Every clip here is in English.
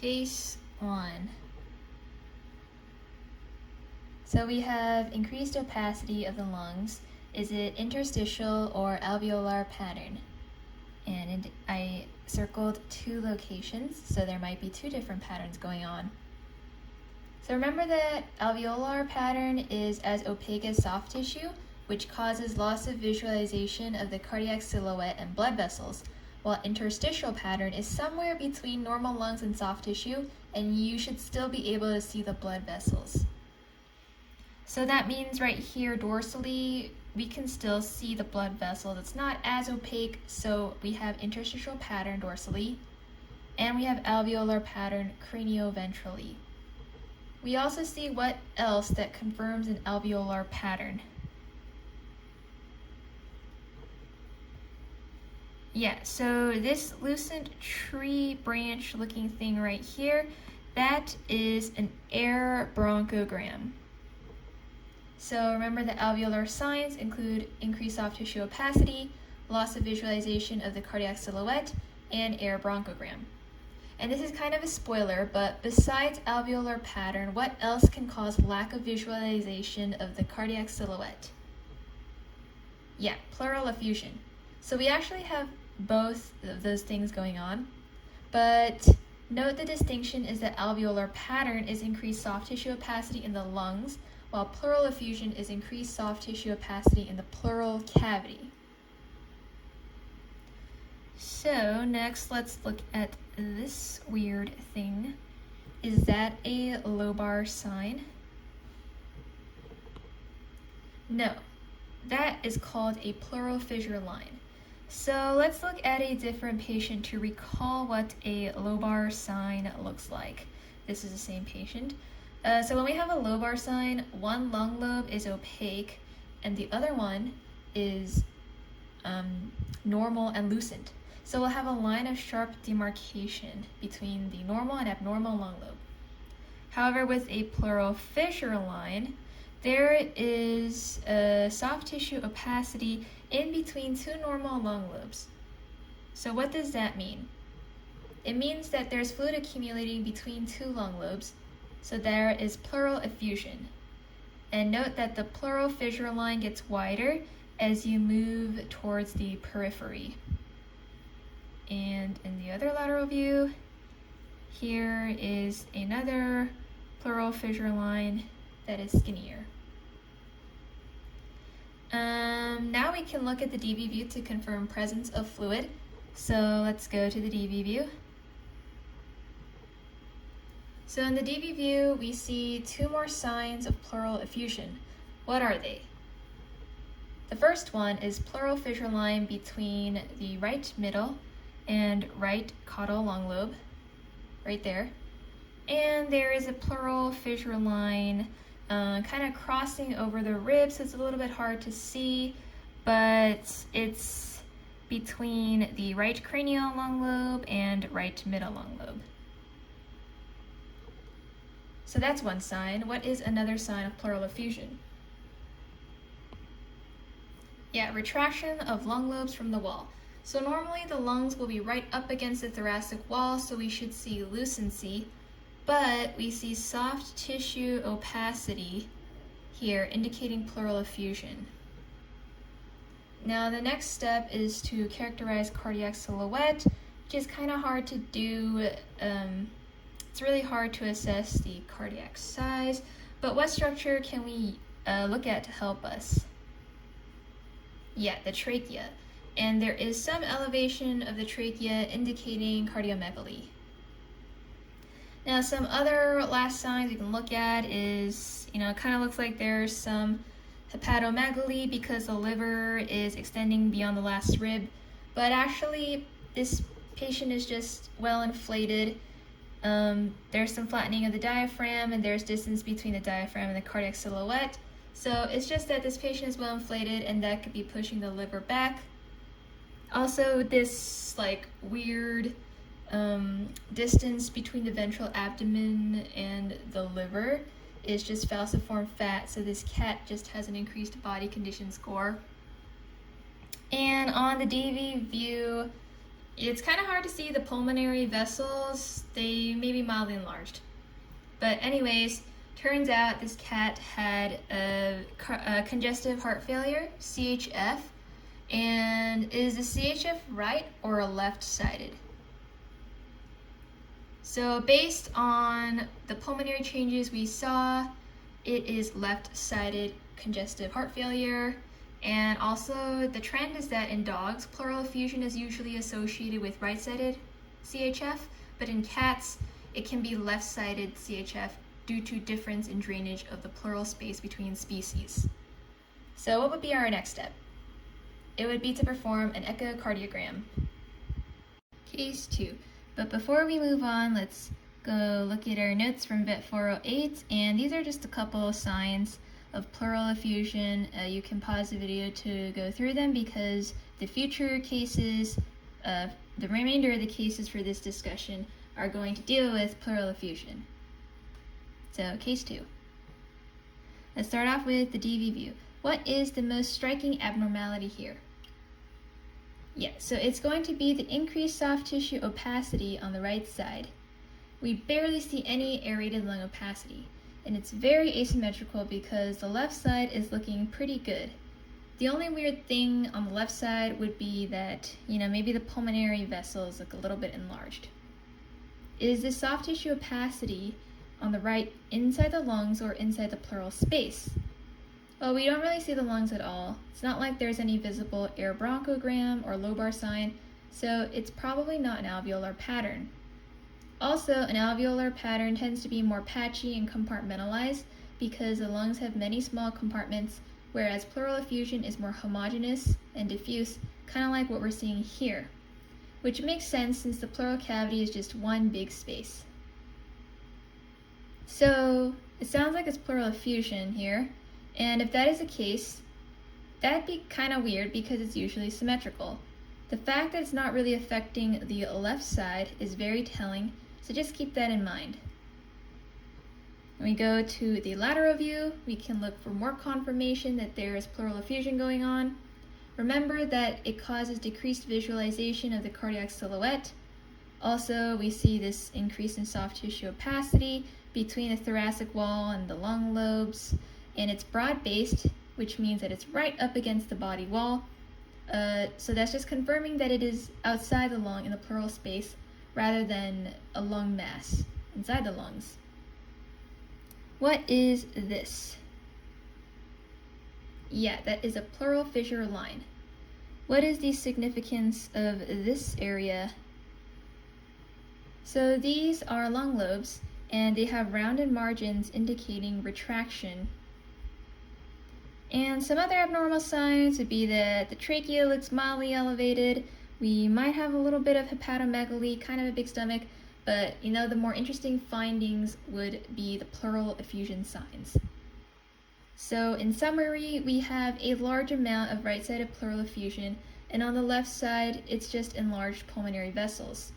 Case 1. So we have increased opacity of the lungs. Is it interstitial or alveolar pattern? And I circled 2 locations, so there might be 2 different patterns going on. So remember that alveolar pattern is as opaque as soft tissue, which causes loss of visualization of the cardiac silhouette and blood vessels, while interstitial pattern is somewhere between normal lungs and soft tissue, and you should still be able to see the blood vessels. So that means right here dorsally, we can still see the blood vessels. It's not as opaque, so we have interstitial pattern dorsally, and we have alveolar pattern cranioventrally. We also see what else that confirms an alveolar pattern. Yeah, so this lucent tree branch looking thing right here, that is an air bronchogram. So remember the alveolar signs include increased soft tissue opacity, loss of visualization of the cardiac silhouette, and air bronchogram. And this is kind of a spoiler, but besides alveolar pattern, what else can cause lack of visualization of the cardiac silhouette? Yeah, pleural effusion. So we actually have both of those things going on, but note the distinction is that alveolar pattern is increased soft tissue opacity in the lungs, while pleural effusion is increased soft tissue opacity in the pleural cavity. So next, let's look at this weird thing. Is that a lobar sign? No, that is called a pleural fissure line. So let's look at a different patient to recall what a lobar sign looks like. This is the same patient. So when we have a lobar sign, one lung lobe is opaque and the other one is normal and lucent. So we'll have a line of sharp demarcation between the normal and abnormal lung lobe. However, with a pleural fissure line, there is a soft tissue opacity in between 2 normal lung lobes. So what does that mean? It means that there's fluid accumulating between 2 lung lobes, so there is pleural effusion. And note that the pleural fissure line gets wider as you move towards the periphery. And in the other lateral view, here is another pleural fissure line that is skinnier. Now we can look at the DV view to confirm presence of fluid. So let's go to the DV view. So in the DV view, we see 2 more signs of pleural effusion. What are they? The first one is pleural fissure line between the right middle and right caudal lung lobe, right there. And there is a pleural fissure line kind of crossing over the ribs. It's a little bit hard to see, but it's between the right cranial lung lobe and right middle lung lobe. So that's one sign. What is another sign of pleural effusion? Yeah, retraction of lung lobes from the wall. So normally the lungs will be right up against the thoracic wall, so we should see lucency, but we see soft tissue opacity here, indicating pleural effusion. Now the next step is to characterize cardiac silhouette, which is kind of hard to do. It's really hard to assess the cardiac size, but what structure can we look at to help us? Yeah, the trachea. And there is some elevation of the trachea indicating cardiomegaly. Now some other last signs we can look at is, it kind of looks like there's some hepatomegaly because the liver is extending beyond the last rib, but actually this patient is just well inflated. There's some flattening of the diaphragm and there's distance between the diaphragm and the cardiac silhouette. So it's just that this patient is well inflated and that could be pushing the liver back. Also, this weird distance between the ventral abdomen and the liver is just falciform fat, so this cat just has an increased body condition score. And on the DV view, It's kind of hard to see the pulmonary vessels. They may be mildly enlarged. But anyways, turns out this cat had a congestive heart failure, CHF, and is the CHF right or left-sided? So based on the pulmonary changes we saw, it is left-sided congestive heart failure. And also the trend is that in dogs, pleural effusion is usually associated with right-sided CHF, but in cats, it can be left-sided CHF due to difference in drainage of the pleural space between species. So what would be our next step? It would be to perform an echocardiogram. Case 2. But before we move on, let's go look at our notes from VET408, and these are just a couple of signs of pleural effusion. You can pause the video to go through them because the future cases, the remainder of the cases for this discussion are going to deal with pleural effusion. So, case 2. Let's start off with the DV view. What is the most striking abnormality here? Yeah, so it's going to be the increased soft tissue opacity on the right side. We barely see any aerated lung opacity, and it's very asymmetrical because the left side is looking pretty good. The only weird thing on the left side would be that, maybe the pulmonary vessels look a little bit enlarged. Is the soft tissue opacity on the right inside the lungs or inside the pleural space? Well, we don't really see the lungs at all. It's not like there's any visible air bronchogram or lobar sign, so it's probably not an alveolar pattern. Also, an alveolar pattern tends to be more patchy and compartmentalized because the lungs have many small compartments, whereas pleural effusion is more homogeneous and diffuse, kind of like what we're seeing here, which makes sense since the pleural cavity is just one big space. So, it sounds like it's pleural effusion here, and if that is the case, that'd be kind of weird because it's usually symmetrical. The fact that it's not really affecting the left side is very telling, so just keep that in mind. When we go to the lateral view, we can look for more confirmation that there is pleural effusion going on. Remember that it causes decreased visualization of the cardiac silhouette. Also, we see this increase in soft tissue opacity between the thoracic wall and the lung lobes, and it's broad-based, which means that it's right up against the body wall. So that's just confirming that it is outside the lung in the pleural space rather than a lung mass inside the lungs. What is this? Yeah, that is a pleural fissure line. What is the significance of this area? So these are lung lobes, and they have rounded margins indicating retraction. And some other abnormal signs would be that the trachea looks mildly elevated. We might have a little bit of hepatomegaly, kind of a big stomach, but the more interesting findings would be the pleural effusion signs. So in summary, we have a large amount of right-sided pleural effusion, and on the left side, it's just enlarged pulmonary vessels.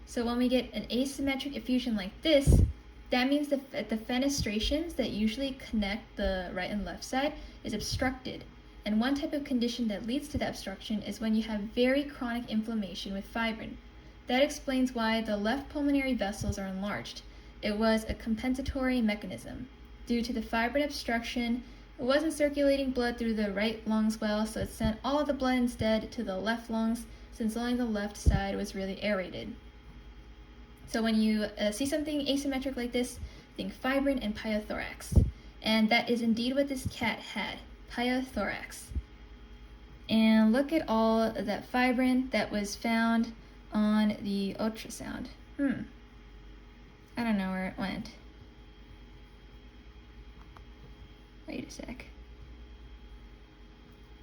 So when we get an asymmetric effusion like this, that means that the fenestrations that usually connect the right and left side is obstructed. And one type of condition that leads to that obstruction is when you have very chronic inflammation with fibrin. That explains why the left pulmonary vessels are enlarged. It was a compensatory mechanism. Due to the fibrin obstruction, it wasn't circulating blood through the right lungs well, so it sent all of the blood instead to the left lungs, since only the left side was really aerated. So when you see something asymmetric like this, think fibrin and pyothorax. And that is indeed what this cat had, pyothorax. And look at all of that fibrin that was found on the ultrasound. I don't know where it went. Wait a sec.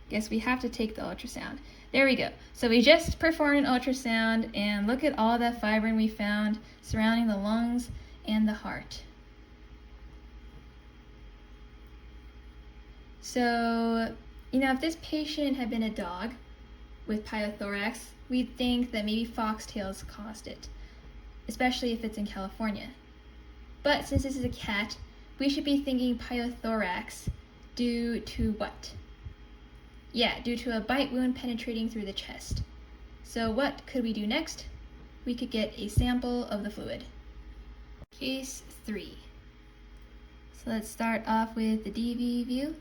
Guess we have to take the ultrasound. There we go. So we just performed an ultrasound, and look at all that fibrin we found surrounding the lungs and the heart. So, if this patient had been a dog with pyothorax, we'd think that maybe foxtails caused it, especially if it's in California. But since this is a cat, we should be thinking pyothorax due to what? Yeah, due to a bite wound penetrating through the chest. So what could we do next? We could get a sample of the fluid. Case 3. So let's start off with the DV view.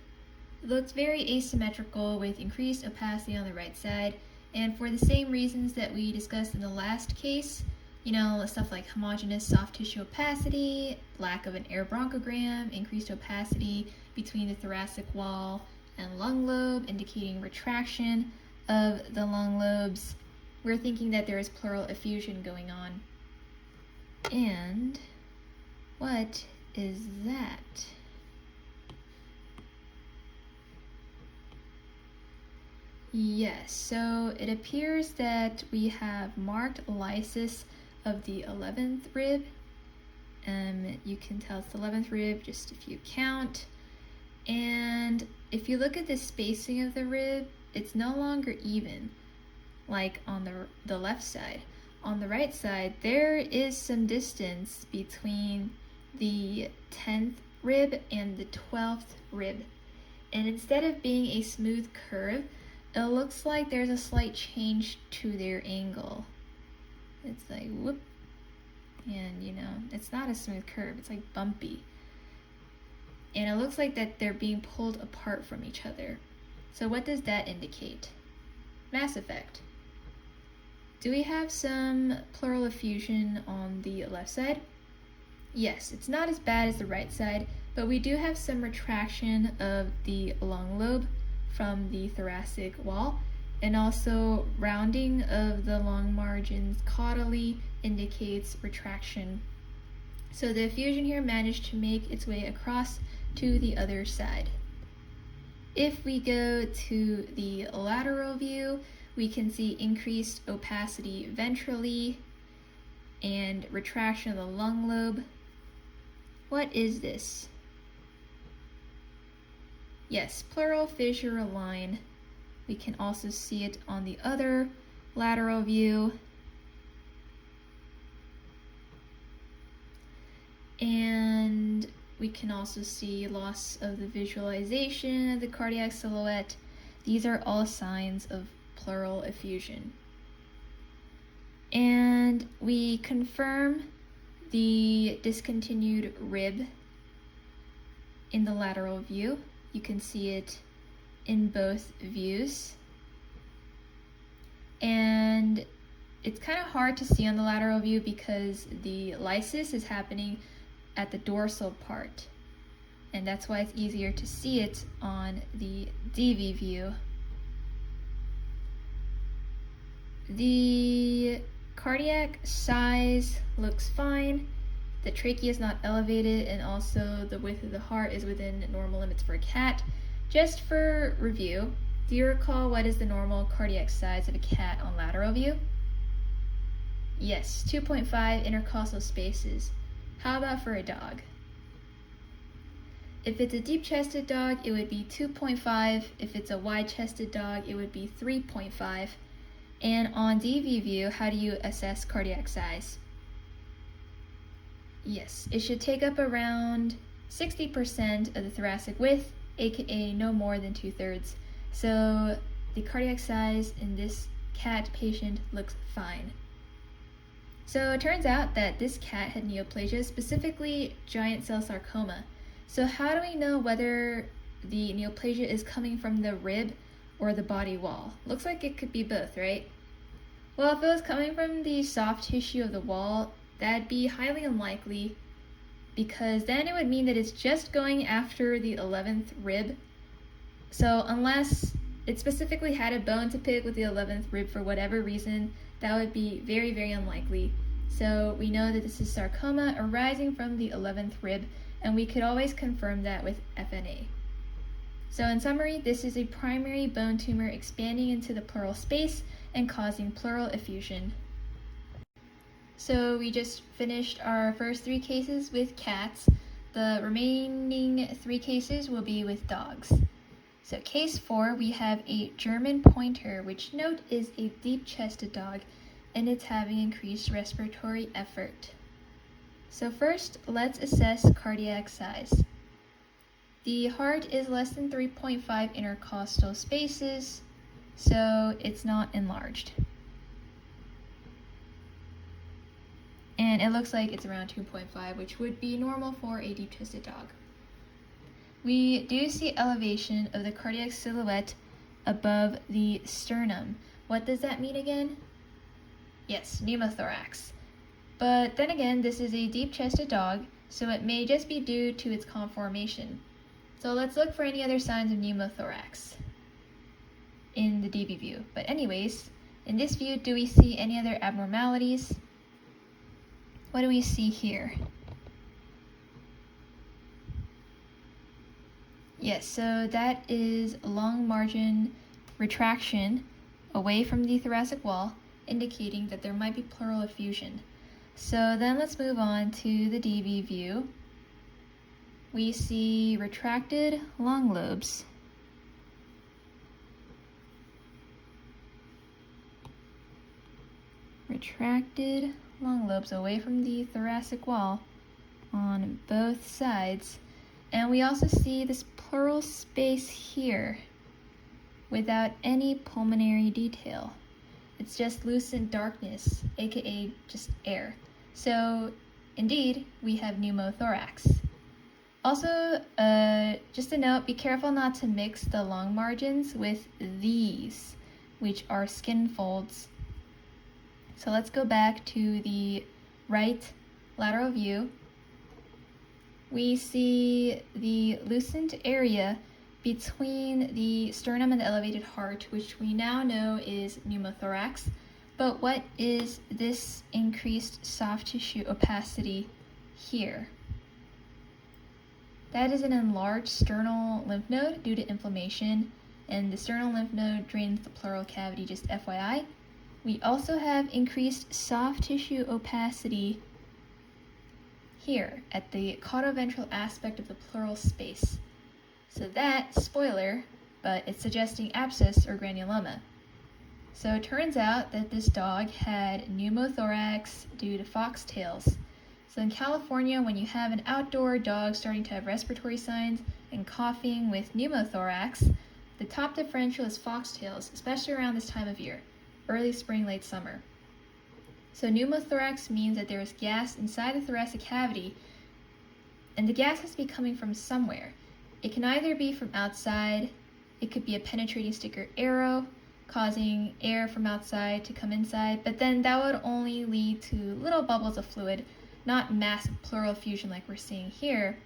It looks very asymmetrical with increased opacity on the right side, and for the same reasons that we discussed in the last case, stuff like homogeneous soft tissue opacity, lack of an air bronchogram, increased opacity between the thoracic wall and lung lobe, indicating retraction of the lung lobes. We're thinking that there is pleural effusion going on. And what is that? Yes, so it appears that we have marked lysis of the 11th rib. You can tell it's the 11th rib just if you count. And if you look at the spacing of the rib, it's no longer even, like on the left side. On the right side, there is some distance between the 10th rib and the 12th rib. And instead of being a smooth curve, it looks like there's a slight change to their angle. It's like whoop, and it's not a smooth curve, it's like bumpy. And it looks like that they're being pulled apart from each other. So what does that indicate? Mass effect. Do we have some pleural effusion on the left side? Yes, it's not as bad as the right side, but we do have some retraction of the lung lobe from the thoracic wall, and also rounding of the lung margins caudally indicates retraction. So the effusion here managed to make its way across to the other side. If we go to the lateral view, we can see increased opacity ventrally and retraction of the lung lobe. What is this? Yes, pleural fissure line. We can also see it on the other lateral view. And we can also see loss of the visualization of the cardiac silhouette. These are all signs of pleural effusion. And we confirm the discontinued rib in the lateral view. You can see it in both views. And it's kind of hard to see on the lateral view because the lysis is happening at the dorsal part. And that's why it's easier to see it on the DV view. The cardiac size looks fine. The trachea is not elevated, and also the width of the heart is within normal limits for a cat. Just for review, do you recall what is the normal cardiac size of a cat on lateral view? Yes, 2.5 intercostal spaces. How about for a dog? If it's a deep-chested dog, it would be 2.5. If it's a wide-chested dog, it would be 3.5. And on DV view, how do you assess cardiac size? Yes, it should take up around 60% of the thoracic width, aka no more than 2/3. So the cardiac size in this cat patient looks fine. So it turns out that this cat had neoplasia, specifically giant cell sarcoma. So how do we know whether the neoplasia is coming from the rib or the body wall? Looks like it could be both, right? Well, if it was coming from the soft tissue of the wall, that'd be highly unlikely, because then it would mean that it's just going after the 11th rib. So unless it specifically had a bone to pick with the 11th rib for whatever reason, that would be very, very unlikely. So we know that this is sarcoma arising from the 11th rib, and we could always confirm that with FNA. So in summary, this is a primary bone tumor expanding into the pleural space and causing pleural effusion. So we just finished our first 3 cases with cats. The remaining 3 cases will be with dogs. So case 4, we have a German pointer, which note is a deep-chested dog, and it's having increased respiratory effort. So first, let's assess cardiac size. The heart is less than 3.5 intercostal spaces, so it's not enlarged. and it looks like it's around 2.5, which would be normal for a deep-chested dog. We do see elevation of the cardiac silhouette above the sternum. What does that mean again? Yes, pneumothorax. But then again, this is a deep-chested dog, so it may just be due to its conformation. So let's look for any other signs of pneumothorax in the DV view. But anyways, in this view, do we see any other abnormalities? What do we see here? Yes, so that is lung margin retraction away from the thoracic wall, indicating that there might be pleural effusion. So then let's move on to the DV view. We see retracted lung lobes. Retracted lung lobes away from the thoracic wall on both sides. And we also see this pleural space here without any pulmonary detail. It's just lucent darkness, aka just air. So indeed, we have pneumothorax. Also, just a note, be careful not to mix the lung margins with these, which are skin folds. So let's go back to the right lateral view. We see the lucent area between the sternum and the elevated heart, which we now know is pneumothorax. But what is this increased soft tissue opacity here? That is an enlarged sternal lymph node due to inflammation, and the sternal lymph node drains the pleural cavity, just FYI. We also have increased soft tissue opacity here at the caudoventral aspect of the pleural space. So that, spoiler, but it's suggesting abscess or granuloma. So it turns out that this dog had pneumothorax due to foxtails. So in California, when you have an outdoor dog starting to have respiratory signs and coughing with pneumothorax, the top differential is foxtails, especially around this time of year, early spring, late summer. So pneumothorax means that there is gas inside the thoracic cavity, and the gas has to be coming from somewhere. It can either be from outside, it could be a penetrating sticker arrow, causing air from outside to come inside, but then that would only lead to little bubbles of fluid, not massive pleural effusion like we're seeing here.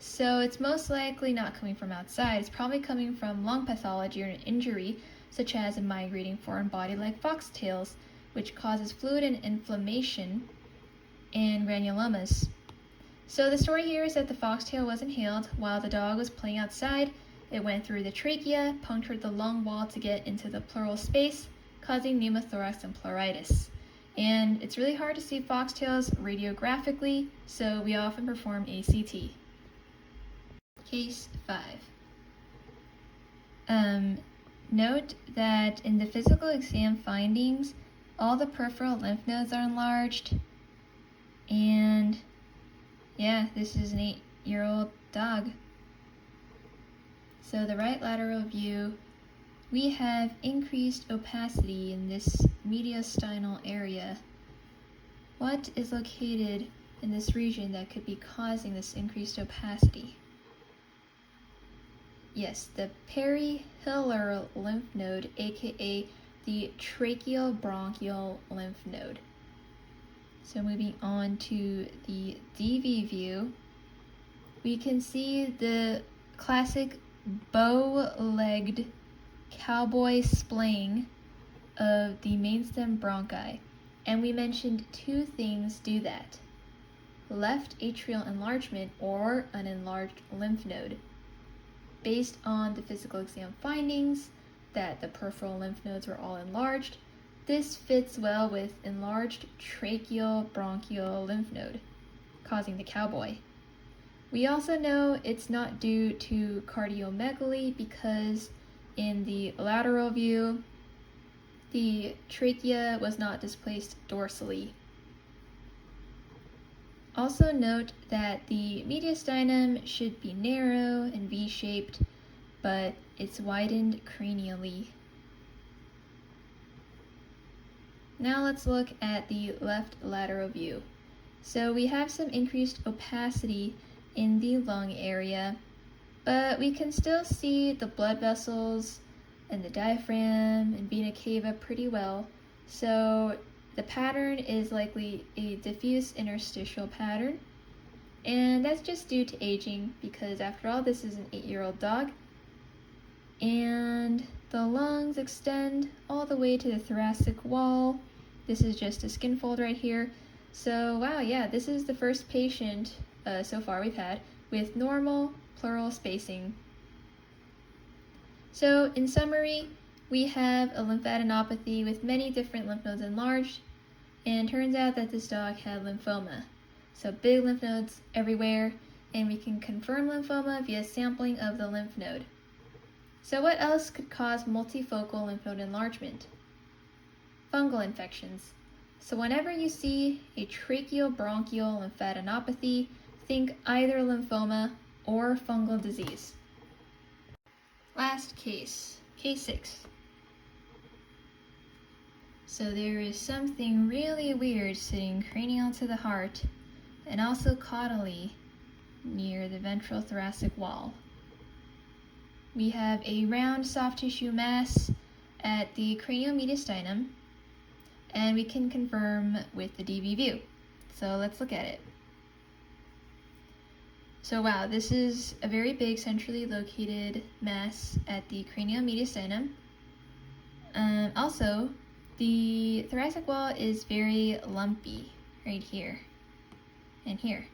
So it's most likely not coming from outside. It's probably coming from lung pathology or an injury, such as a migrating foreign body like foxtails, which causes fluid and inflammation and granulomas. So the story here is that the foxtail was inhaled while the dog was playing outside. It went through the trachea, punctured the lung wall to get into the pleural space, causing pneumothorax and pleuritis. And it's really hard to see foxtails radiographically, so we often perform a CT. Case 5. Note that in the physical exam findings, all the peripheral lymph nodes are enlarged, and yeah, this is an 8-year-old dog. So the right lateral view, we have increased opacity in this mediastinal area. What is located in this region that could be causing this increased opacity? Yes, the perihilar lymph node, aka the tracheobronchial lymph node. So moving on to the DV view, we can see the classic bow-legged cowboy splaying of the mainstem bronchi, and we mentioned two things do that: left atrial enlargement or an enlarged lymph node. Based on the physical exam findings that the peripheral lymph nodes were all enlarged, this fits well with enlarged tracheobronchial lymph node, causing the cowboy. We also know it's not due to cardiomegaly because in the lateral view, the trachea was not displaced dorsally. Also note that the mediastinum should be narrow and V-shaped, but it's widened cranially. Now let's look at the left lateral view. So we have some increased opacity in the lung area, but we can still see the blood vessels and the diaphragm and vena cava pretty well. So the pattern is likely a diffuse interstitial pattern, and that's just due to aging, because after all, this is an 8-year-old dog. And the lungs extend all the way to the thoracic wall. This is just a skin fold right here. So wow, yeah, this is the first patient so far we've had with normal pleural spacing. So in summary, we have a lymphadenopathy with many different lymph nodes enlarged, and turns out that this dog had lymphoma. So big lymph nodes everywhere, and we can confirm lymphoma via sampling of the lymph node. So what else could cause multifocal lymph node enlargement? Fungal infections. So whenever you see a tracheobronchial lymphadenopathy, think either lymphoma or fungal disease. Last case, case 6. So there is something really weird sitting cranial to the heart and also caudally near the ventral thoracic wall. We have a round soft tissue mass at the cranial mediastinum, and we can confirm with the DV view. So let's look at it. So wow, this is a very big centrally located mass at the cranial mediastinum. Also, the thoracic wall is very lumpy right here and here,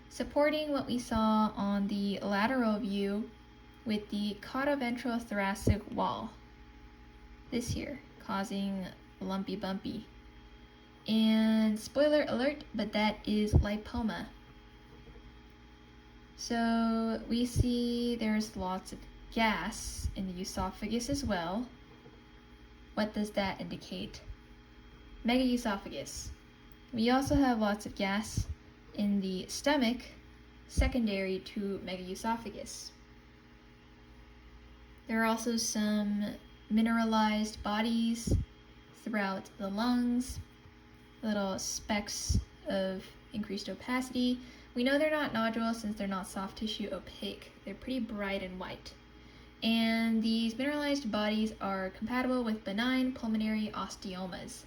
supporting what we saw on the lateral view with the caudoventral thoracic wall. This here, causing lumpy bumpy. And spoiler alert, but that is lipoma. So we see there's lots of gas in the esophagus as well. What does that indicate? Megaesophagus. We also have lots of gas in the stomach, secondary to megaesophagus. There are also some mineralized bodies throughout the lungs, little specks of increased opacity. We know they're not nodules since they're not soft tissue opaque. They're pretty bright and white. And these mineralized bodies are compatible with benign pulmonary osteomas.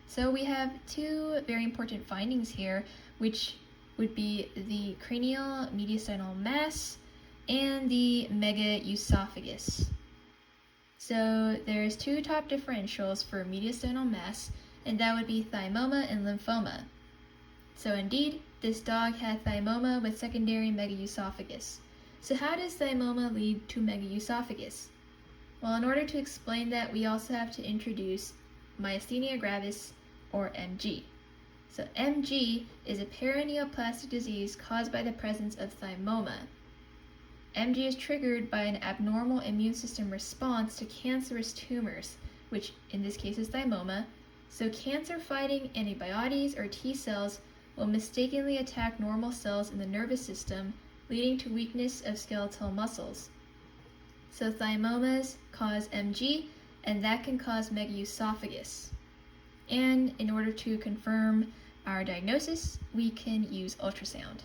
So we have two very important findings here, which would be the cranial mediastinal mass and the megaesophagus. So there's two top differentials for mediastinal mass, and that would be thymoma and lymphoma. So indeed, this dog had thymoma with secondary megaesophagus. So how does thymoma lead to megaesophagus? Well, in order to explain that, we also have to introduce myasthenia gravis, or MG. So MG is a paraneoplastic disease caused by the presence of thymoma. MG is triggered by an abnormal immune system response to cancerous tumors, which in this case is thymoma. So cancer-fighting antibodies or T cells will mistakenly attack normal cells in the nervous system, leading to weakness of skeletal muscles. So thymomas cause MG, and that can cause megaesophagus. And in order to confirm our diagnosis, we can use ultrasound.